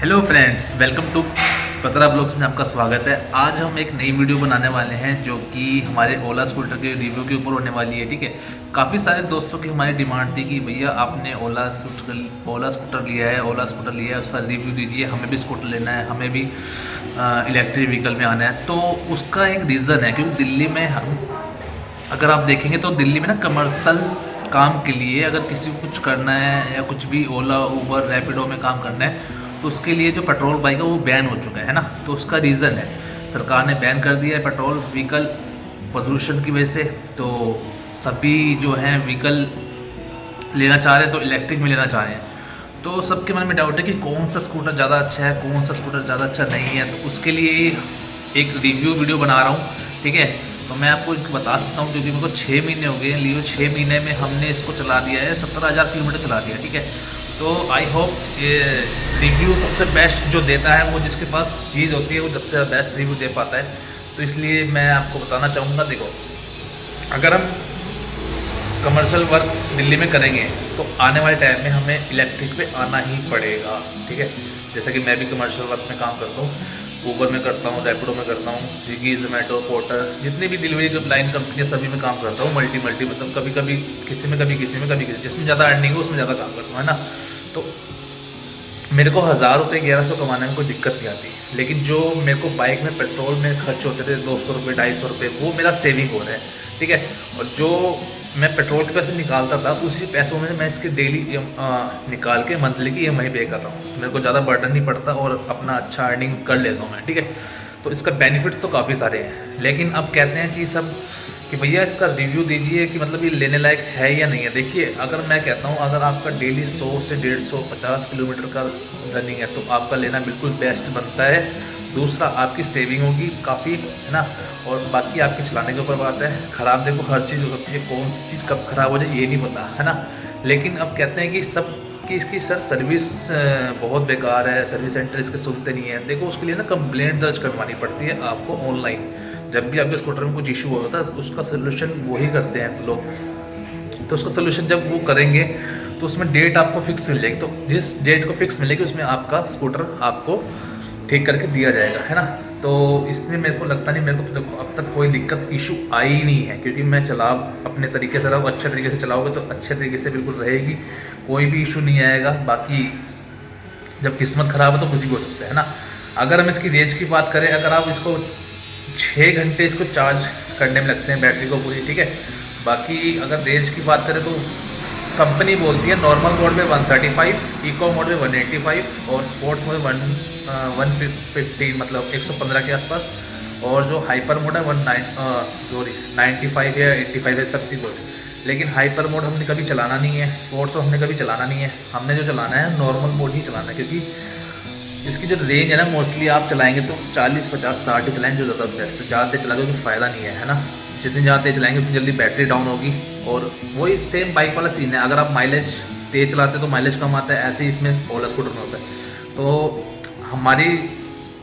Hello friends, welcome to पतरा blogs में आपका स्वागत है। आज हम एक नई वीडियो बनाने वाले हैं जो कि हमारे ओला स्कूटर के रिव्यू के ऊपर होने वाली है। ठीक है, काफ़ी सारे दोस्तों की हमारी डिमांड थी कि भैया आपने ओला स्कूटर लिया है, उसका रिव्यू दीजिए, हमें भी स्कूटर लेना है, हमें भी इलेक्ट्रिक व्हीकल में आना है। तो उसका एक रीज़न है क्योंकि दिल्ली में हम अगर आप देखेंगे तो दिल्ली में ना कमर्शियल काम के लिए अगर किसी को कुछ करना है या कुछ भी ओला उबर रैपिडो में काम करना है तो उसके लिए जो पेट्रोल बाइक है वो बैन हो चुका है ना। तो उसका रीज़न है, सरकार ने बैन कर दिया है पेट्रोल व्हीकल प्रदूषण की वजह से। तो सभी जो हैं व्हीकल लेना चाह रहे हैं तो इलेक्ट्रिक में लेना चाह रहे हैं। तो सबके मन में डाउट है कि कौन सा स्कूटर ज़्यादा अच्छा है, कौन सा स्कूटर ज़्यादा अच्छा नहीं है। तो उसके लिए एक रिव्यू वीडियो बना रहा हूँ। ठीक है, तो मैं आपको एक बता सकता हूँ क्योंकि मेरे को 6 महीने हो गए लियो। 6 महीने में हमने इसको चला दिया है, 17,000 किलोमीटर चला दिया। ठीक है, तो आई होप ये रिव्यू सबसे बेस्ट जो देता है वो जिसके पास चीज़ होती है वो सबसे बेस्ट रिव्यू दे पाता है। तो इसलिए मैं आपको बताना चाहूँगा, देखो अगर हम कमर्शियल वर्क दिल्ली में करेंगे तो आने वाले टाइम में हमें इलेक्ट्रिक पे आना ही पड़ेगा। ठीक है, जैसे कि मैं भी कमर्शियल वर्क में काम करता हूँ, ऊबर में करता हूँ, रैपिडो में करता हूँ, स्विगी जोमेटो पोर्टर जितनी भी डिलीवरी जो लाइन कंपनी है सभी में काम करता हूँ। मल्टी मतलब कभी कभी किसी में, कभी किसी में, कभी किसी, जिसमें ज़्यादा अर्निंग हो उसमें ज़्यादा काम करता हूँ, है ना। तो मेरे को 1000 रुपये 1100 कमाने में कोई दिक्कत नहीं आती, लेकिन जो मेरे को बाइक में पेट्रोल में खर्च होते थे 200 रुपये 250 रुपये वो मेरा सेविंग हो रहा है। ठीक है, और जो मैं पेट्रोल के पैसे निकालता था उसी पैसों में मैं इसके डेली निकाल के मंथली की EMI पे करता हूँ। मेरे को ज़्यादा बर्डन नहीं पड़ता और अपना अच्छा अर्निंग कर लेता हूँ मैं। ठीक है, तो इसका बेनिफिट्स तो काफ़ी सारे हैं, लेकिन अब कहते हैं कि सब कि भैया इसका रिव्यू दीजिए कि मतलब ये लेने लायक है या नहीं है। देखिए, अगर मैं कहता हूँ अगर आपका डेली 100 से 150 किलोमीटर का रनिंग है तो आपका लेना बिल्कुल बेस्ट बनता है। दूसरा, आपकी सेविंग होगी काफ़ी, है ना। और बाकी आपके चलाने के ऊपर बात है। ख़राब देखो हर चीज़ हो सकती है, कौन सी चीज़ कब ख़राब हो जाए ये नहीं पता, है ना। लेकिन अब कहते हैं कि सब कि इसकी सर्विस बहुत बेकार है, सर्विस सेंटर इसके सुनते नहीं है। देखो उसके लिए ना कंप्लेंट दर्ज करवानी पड़ती है आपको ऑनलाइन। जब भी आपके स्कूटर में कुछ इशू होता है उसका सोल्यूशन वही करते हैं लोग। तो उसका सोल्यूशन जब वो करेंगे तो उसमें डेट आपको फिक्स मिल जाएगी। तो जिस डेट को फिक्स मिलेगी उसमें आपका स्कूटर आपको ठीक करके दिया जाएगा, है ना। तो इसमें मेरे को लगता नहीं, मेरे को तो देखो अब तक कोई दिक्कत इशू आई ही नहीं है क्योंकि मैं चला अपने तरीके से रहा। अच्छे तरीके से चलाओगे तो अच्छे तरीके से बिल्कुल रहेगी, कोई भी इशू नहीं आएगा। बाकी जब किस्मत ख़राब है तो कुछ भी हो सकता है ना। अगर हम इसकी रेंज की बात करें, अगर आप इसको 6 घंटे इसको चार्ज करने में लगते हैं बैटरी को पूरी। ठीक है, बाकी अगर रेंज की बात करें तो कंपनी बोलती है नॉर्मल मोड में 135, इको मोड में 185 और स्पोर्ट्स मोड में 115 मतलब 115 के आसपास। और जो हाइपर मोड है 95 या 85 है सबकी बोल। लेकिन हाइपर मोड हमने कभी चलाना नहीं है, स्पोर्ट्स हमने कभी चलाना नहीं है। हमने जो चलाना है नॉर्मल मोड ही चलाना है क्योंकि इसकी जो रेंज है ना मोस्टली आप चलाएंगे तो 40 50 60 ही चलाएंगे जो ज़्यादा बेस्ट है। ज़्यादा चलाएंगे तो फ़ायदा नहीं है ना। जितनी ज़्यादा तेज़ चलाएंगे उतनी जल्दी बैटरी डाउन होगी। और वही सेम बाइक वाला सीन है, अगर आप माइलेज तेज़ चलाते हैं तो माइलेज कम आता है, ऐसे ही इसमें ओला स्कूटर में होता है। तो हमारी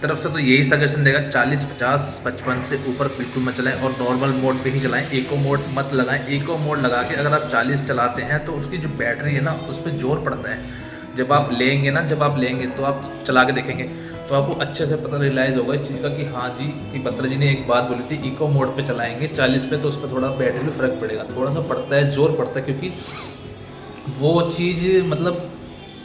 तरफ से तो यही सजेशन रहेगा 40 50 55 से ऊपर बिल्कुल मत चलाएं और नॉर्मल मोड पे ही चलाएं। इको मोड मत लगाएं। इको मोड लगा के अगर आप 40 चलाते हैं तो उसकी जो बैटरी है ना उस पर जोर पड़ता है। जब आप लेंगे तो आप चला के देखेंगे तो आपको अच्छे से पता रियलाइज़ होगा इस चीज़ का कि हाँ जी, कि बत्रा जी ने एक बात बोली थी इको मोड पे चलाएंगे 40 पे तो उस पर थोड़ा बैटरी में फ़र्क पड़ेगा, थोड़ा सा पड़ता है, जोर पड़ता है क्योंकि वो चीज़ मतलब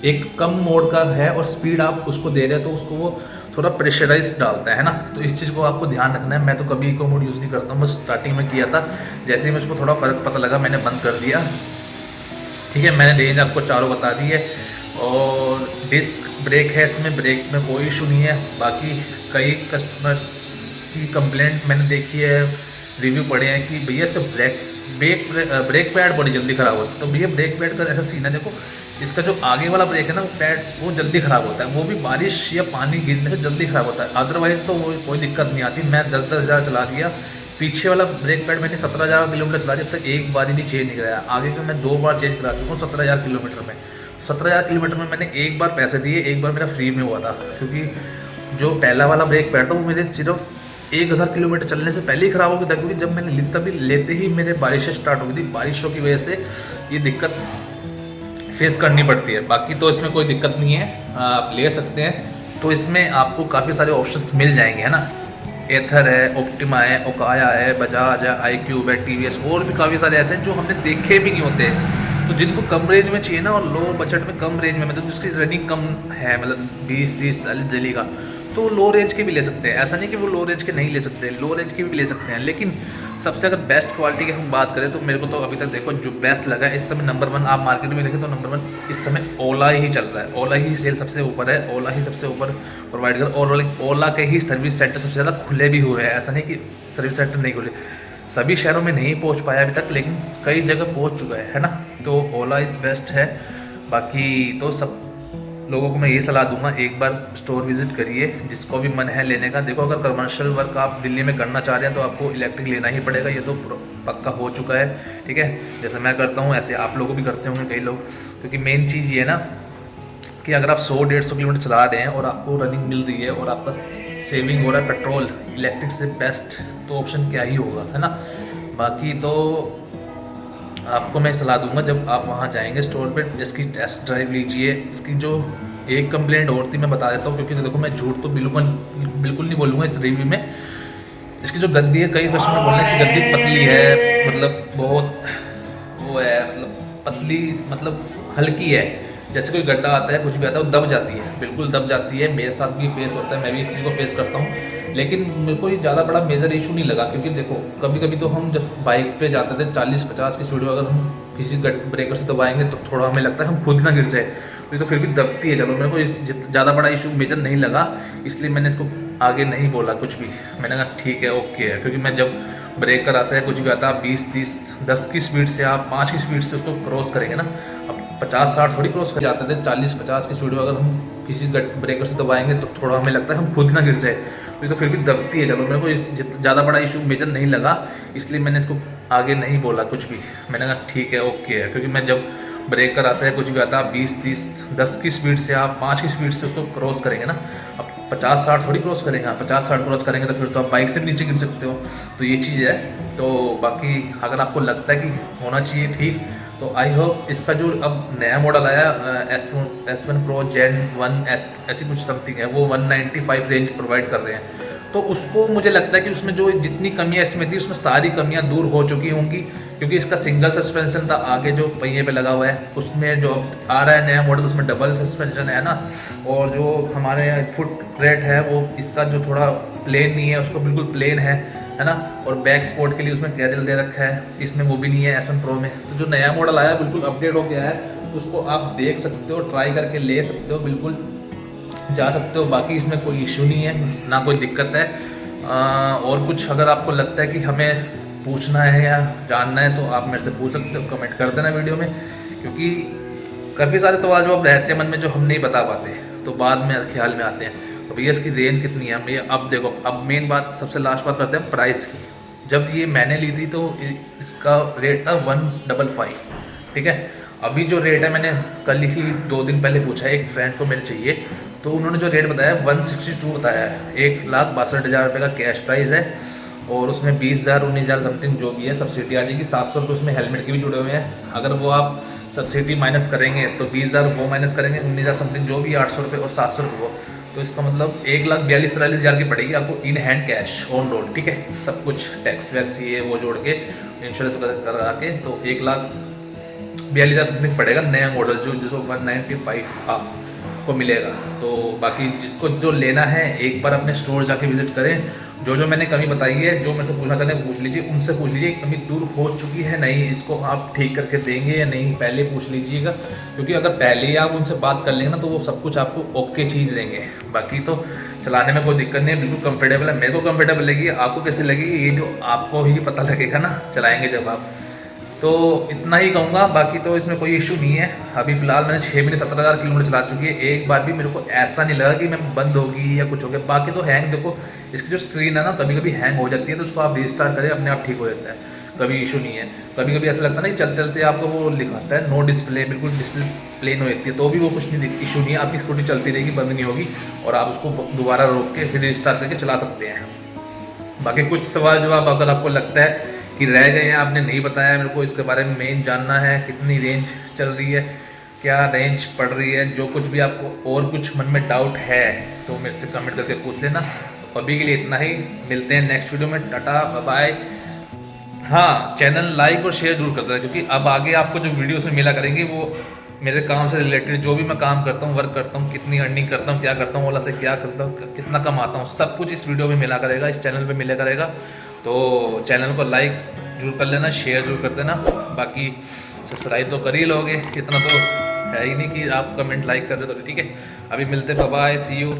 एक कम मोड का है और स्पीड आप उसको दे रहे हैं तो उसको वो थोड़ा प्रेशराइज डालता है ना। तो इस चीज़ को आपको ध्यान रखना है। मैं तो कभी इको मोड यूज़ नहीं करता हूँ, बस स्टार्टिंग में किया था, जैसे ही मुझको थोड़ा फ़र्क पता लगा मैंने बंद कर दिया। ठीक है, मैंने रेंज आपको चारों बता दी है और डिस्क ब्रेक है, इसमें ब्रेक में कोई इशू नहीं है। बाकी कई कस्टमर की कंप्लेंट मैंने देखी है, रिव्यू पढ़े हैं कि भैया इसका ब्रेक पैड बड़ी जल्दी ख़राब होता है। तो भैया ब्रेक पैड का ऐसा सीन है, देखो इसका जो आगे वाला ब्रेक है ना वो पैड वो जल्दी ख़राब होता है, वो भी बारिश या पानी गिरने से जल्दी ख़राब होता है। अदरवाइज़ तो वो कोई दिक्कत नहीं आती। मैं 10,000 चला दिया, पीछे वाला ब्रेक पैड मैंने 17,000 किलोमीटर चला दिया, अब तक एक बार ही नहीं चेंज नहीं कराया। आगे का मैं 2 बार चेंज करा चुका हूँ 17,000 किलोमीटर में। 17,000 किलोमीटर में मैंने एक बार पैसे दिए, एक बार मेरा फ्री में हुआ था क्योंकि जो पहला वाला ब्रेक पैड था वो मेरे सिर्फ 1000 किलोमीटर चलने से पहले ही ख़राब हो गया था। क्योंकि जब मैंने तभी लेते ही मेरे बारिशें स्टार्ट हो गई थी, बारिशों की वजह से ये दिक्कत फेस करनी पड़ती है। बाकी तो इसमें कोई दिक्कत नहीं है, आप ले सकते हैं। तो इसमें आपको काफ़ी सारे ऑप्शंस मिल जाएंगे, है ना। एथर है, ऑप्टिमा है, ओकाया है, बजाज है, iQube है, टीवीएस, और भी काफ़ी सारे ऐसे हैं जो हमने देखे भी नहीं होते। तो जिनको कम रेंज में चाहिए ना, और लो बजट में कम रेंज में, मतलब जिसकी रनिंग कम है, मतलब 20-30-40 जली का, तो लो रेंज के भी ले सकते हैं। ऐसा नहीं कि वो लो रेंज के नहीं ले सकते, लो रेंज के भी ले सकते हैं। लेकिन सबसे अगर बेस्ट क्वालिटी की हम बात करें तो मेरे को तो अभी तक देखो जो बेस्ट लगा है इस समय, नंबर 1 आप मार्केट में देखें तो नंबर 1 इस समय ओला ही चल रहा है। ओला ही सेल सबसे ऊपर है, ओला ही सबसे ऊपर प्रोवाइड कर, और ओला के ही सर्विस सेंटर सबसे ज़्यादा खुले भी हुए हैं। ऐसा नहीं कि सर्विस सेंटर नहीं खुले, सभी शहरों में नहीं पहुंच पाया अभी तक, लेकिन कई जगह पहुंच चुका है ना। तो ओला इज़ बेस्ट है। बाकी तो सब लोगों को मैं ये सलाह दूंगा, एक बार स्टोर विजिट करिए, जिसको भी मन है लेने का। देखो अगर कमर्शियल वर्क आप दिल्ली में करना चाह रहे हैं तो आपको इलेक्ट्रिक लेना ही पड़ेगा, ये तो पक्का हो चुका है, ठीक है। जैसे मैं करता हूँ ऐसे आप लोग भी करते होंगे कई लोग, क्योंकि मेन चीज़ ये है ना कि अगर आप 100-150 किलोमीटर चला रहे हैं और आपको रनिंग मिल रही है और आपका सेविंग हो रहा है पेट्रोल, इलेक्ट्रिक से बेस्ट तो ऑप्शन क्या ही होगा, है ना। बाकी तो आपको मैं सलाह दूंगा जब आप वहाँ जाएंगे स्टोर पे, इसकी टेस्ट ड्राइव लीजिए। इसकी जो एक कंप्लेंट और थी मैं बता देता हूँ, क्योंकि देखो मैं झूठ तो बिल्कुल नहीं बोलूँगा इस रिव्यू में। इसकी जो गद्दी है, कई कस्टमर बोल रहे हैं इसकी गद्दी पतली है, मतलब बहुत वो है, मतलब पतली, मतलब हल्की है, जैसे कोई गड्ढा आता है कुछ भी आता है वो दब जाती है, बिल्कुल दब जाती है। मेरे साथ भी फेस होता है, मैं भी इस चीज़ को फेस करता हूँ, लेकिन मेरे को ये ज़्यादा बड़ा मेजर इशू नहीं लगा। क्योंकि देखो कभी कभी तो हम जब बाइक पे जाते थे 40-50 की स्पीड में, अगर हम किसी ब्रेकर से दबाएंगे तो थोड़ा हमें लगता है हम खुद ना गिर जाए, तो फिर भी दबती है। चलो मेरे को ज़्यादा बड़ा इशू मेजर नहीं लगा, इसलिए मैंने इसको आगे नहीं बोला कुछ भी। मैंने कहा ठीक है, ओके है, क्योंकि मैं जब ब्रेकर आता है कुछ भी आता है 20-30-10 की स्पीड से, आप 5 की स्पीड से उसको क्रॉस करेंगे ना, अब 50-60 थोड़ी क्रॉस कर जाते थे, 40-50 की स्पीड में अगर हम किसी ब्रेकर से दबाएंगे तो थोड़ा हमें लगता है हम खुद ना गिर जाए, तो फिर भी दबती है। चलो मेरे को ज़्यादा बड़ा इशू मेजर नहीं लगा, इसलिए मैंने इसको आगे नहीं बोला कुछ भी। मैंने कहा ठीक है, ओके है, क्योंकि मैं जब ब्रेकर आता है कुछ भी आता है 20-30-10 की स्पीड से, आप 5 की स्पीड से उसको क्रॉस करेंगे ना, अब 50-60 थोड़ी क्रॉस करेंगे, 50-60 क्रॉस करेंगे तो फिर तो आप बाइक से भी नीचे गिर सकते हो, तो ये चीज़ है। तो बाकी अगर आपको लगता है कि होना चाहिए ठीक, तो आई होप इसका जो अब नया मॉडल आया S1 Pro Gen 1 ऐसी कुछ समथिंग है, वो 195 रेंज प्रोवाइड कर रहे हैं। तो उसको मुझे लगता है कि उसमें जो जितनी कमियां इसमें थी उसमें सारी कमियां दूर हो चुकी होंगी, क्योंकि इसका सिंगल सस्पेंशन था आगे जो पहिए पे लगा हुआ है, उसमें जो आ रहा है नया मॉडल उसमें डबल सस्पेंशन है ना, और जो हमारे फुट रेट है वो इसका जो थोड़ा प्लेन नहीं है, उसको बिल्कुल प्लेन है ना। और बैक स्पोर्ट के लिए उसमें कैडल दे रखा है, इसमें वो भी नहीं है S1 Pro में। तो जो नया मॉडल आया बिल्कुल अपडेट हो गया है, तो उसको आप देख सकते हो, ट्राई करके ले सकते हो, बिल्कुल जा सकते हो। बाकी इसमें कोई इशू नहीं है, ना कोई दिक्कत है। और कुछ अगर आपको लगता है कि हमें पूछना है या जानना है तो आप मेरे से पूछ सकते हो, कमेंट कर देना वीडियो में, क्योंकि काफ़ी सारे सवाल जवाब रहते हैं मन में जो हम नहीं बता पाते, तो बाद में ख्याल में आते हैं। तो भैया इसकी रेंज कितनी है भैया, अब देखो, अब मेन बात सबसे लास्ट बात करते हैं प्राइस की। जब ये मैंने ली थी तो इसका रेट था 155, ठीक है। अभी जो रेट है, मैंने कल ही 2 दिन पहले पूछा, एक फ्रेंड को मेरे चाहिए, तो उन्होंने जो रेट बताया 162 बताया है। 1,62,000 रुपये का कैश प्राइस है, और उसमें 20,000-19,000 समथिंग जो भी है सब्सिडी आ जाएगी। 700 रुपये उसमें हेलमेट के भी जुड़े हुए हैं, अगर वो आप सब्सिडी माइनस करेंगे तो 20,000 वो माइनस करेंगे, 19,000 समथिंग जो भी 800 रुपये और 700 रुपये वो, तो इसका मतलब 1,42,43,000 की पड़ेगी आपको in hand cash on road, ठीक है। सब कुछ टैक्स वैक्स ये वो जोड़ के इंश्योरेंस करा के तो 1,42,000 समथिंग पड़ेगा नया मॉडल, जो 195 आपको मिलेगा। तो बाकी जिसको जो लेना है एक बार अपने स्टोर जाके विजिट करें, जो मैंने कमी बताई है, जो मेरे से पूछना चाहते हैं पूछ लीजिए, उनसे पूछ लीजिए कमी दूर हो चुकी है नहीं, इसको आप ठीक करके देंगे या नहीं, पहले पूछ लीजिएगा। क्योंकि अगर पहले ही आप उनसे बात कर लेंगे ना तो वो सब कुछ आपको ओके चीज़ देंगे। बाकी तो चलाने में कोई दिक्कत नहीं है, बिल्कुल कंफर्टेबल है, मेरे को कंफर्टेबल लगेगी, आपको कैसी लगेगी ये जो आपको ही पता लगेगा ना चलाएँगे जब आप। तो इतना ही कहूँगा, बाकी तो इसमें कोई इशू नहीं है। अभी फ़िलहाल मैंने 6 महीने 17,000 किलोमीटर चला चुकी है, एक बार भी मेरे को ऐसा नहीं लगा कि मैं बंद होगी या कुछ हो गया। बाकी तो हैंग, देखो इसकी जो स्क्रीन है ना कभी कभी हैंग हो जाती है, तो उसको आप रीस्टार्ट करें अपने आप ठीक हो जाता है, कभी इशू नहीं है। कभी कभी ऐसा लगता है ना कि चलते चलते आपको वो लिखाता है नो डिस्प्ले, बिल्कुल डिस्प्ले प्लेन हो जाती है, तो भी वो कुछ नहीं, इशू नहीं है, आपकी स्कूटी चलती रहेगी, बंद नहीं होगी, और आप उसको दोबारा रोक के फिर रिस्टार्ट करके चला सकते हैं। बाकी कुछ सवाल जवाब अगर आपको लगता है कि रह गए हैं, आपने नहीं बताया मेरे को इसके बारे में, मेन जानना है कितनी रेंज चल रही है, क्या रेंज पड़ रही है। जो कुछ भी आपको और कुछ मन में डाउट है तो मेरे से कमेंट करके पूछ लेना। तो अभी के लिए इतना ही, मिलते हैं नेक्स्ट वीडियो में। Tata bye. हाँ, चैनल लाइक और शेयर जरूर कर देना, क्योंकि अब आगे आपको जो वीडियोस में मिला करेंगे वो मेरे काम से रिलेटेड, जो भी मैं काम करता हूँ, वर्क करता हूँ, कितनी अर्निंग करता हूँ, क्या करता हूँ, ओला से क्या करता हूँ, कितना कमाता हूँ, सब कुछ इस वीडियो में मिला करेगा, इस चैनल पे मिला करेगा। तो चैनल को लाइक जरूर कर लेना, शेयर जरूर कर देना। बाकी सब्सक्राइब तो कर ही लोगे, इतना तो है ही नहीं कि आप कमेंट लाइक कर रहे हो। तो ठीक है, अभी मिलते, बाय, सी यू।